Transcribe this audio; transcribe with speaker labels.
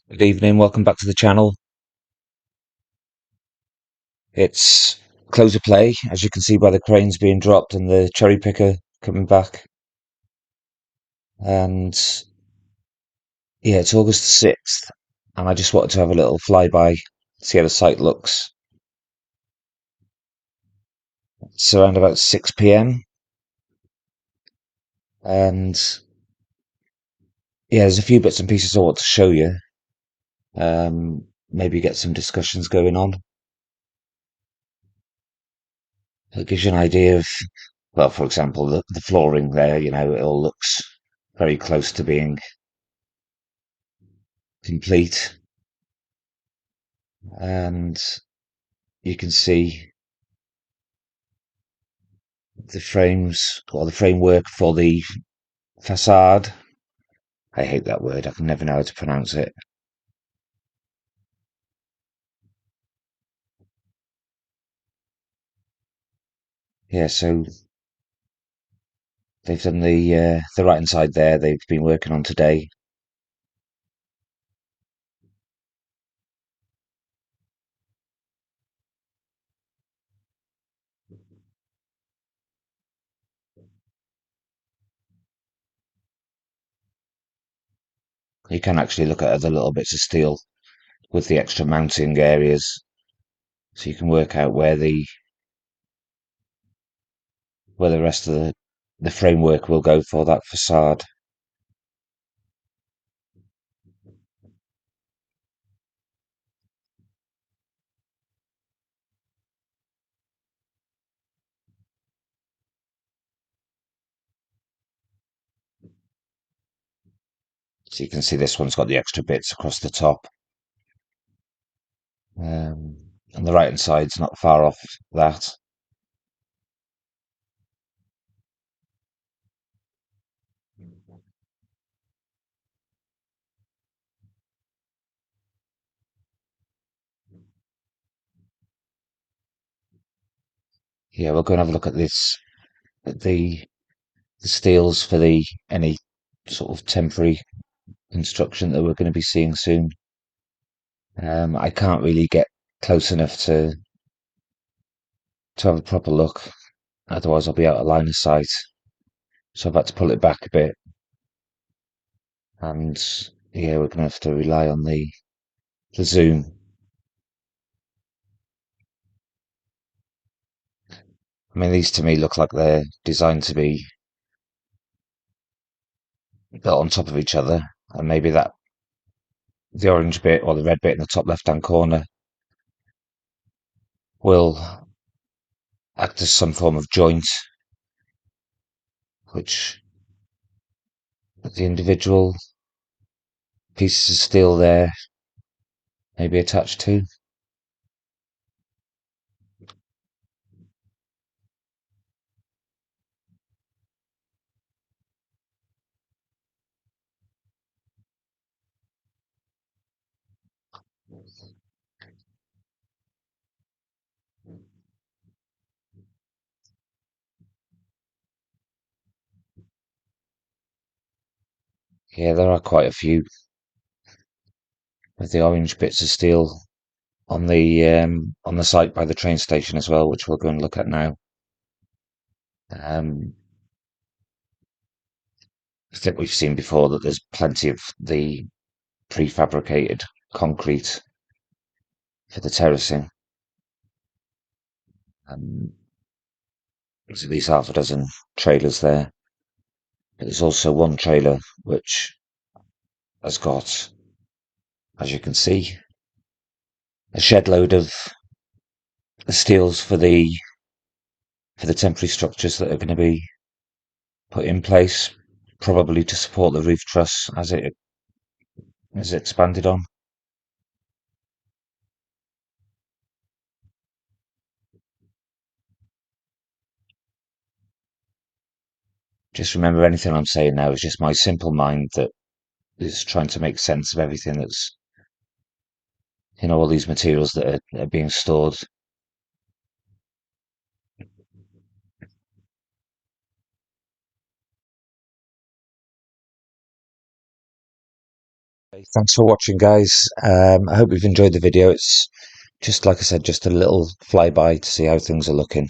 Speaker 1: Good evening, welcome back to the channel. It's close of play, as you can see by the cranes being dropped and the cherry picker coming back. And yeah, it's August the 6th, and I just wanted to have a little flyby, see how the site looks. It's around about 6 p.m. and yeah, there's a few bits and pieces I want to show you. Maybe get some discussions going on. It gives you an idea of, well, for example, the flooring there, it all looks very close to being complete. And you can see the frames or the framework for the facade. I hate that word. I can never know how to pronounce it. Yeah, so they've done the right hand side there. They've been working on today. You can actually look at other little bits of steel with the extra mounting areas, so you can work out where the rest of the framework will go for that facade. So you can see this one's got the extra bits across the top. And the right hand side's not far off that. Yeah, we'll go and have a look at this, at the steels for the any sort of temporary construction that we're going to be seeing soon. I can't really get close enough to have a proper look, otherwise I'll be out of line of sight. So I've had to pull it back a bit, and yeah, we're going to have to rely on the zoom. I mean, these to me look like they're designed to be built on top of each other, and maybe that the orange bit or the red bit in the top left-hand corner will act as some form of joint, which the individual pieces of steel there may be attached to. Yeah, there are quite a few of the orange bits of steel on the site by the train station as well, which we'll go and look at now. Um, I think we've seen before that there's plenty of the prefabricated concrete for the terracing. There's at least half a dozen trailers there. But there's also one trailer which has got, as you can see, a shed load of the steels for the temporary structures that are going to be put in place, probably to support the roof truss as it is expanded on. Just remember, anything I'm saying now is just my simple mind that is trying to make sense of everything that's, all these materials that are being stored. Thanks for watching, guys. I hope you've enjoyed the video. It's just, like I said, just a little flyby to see how things are looking.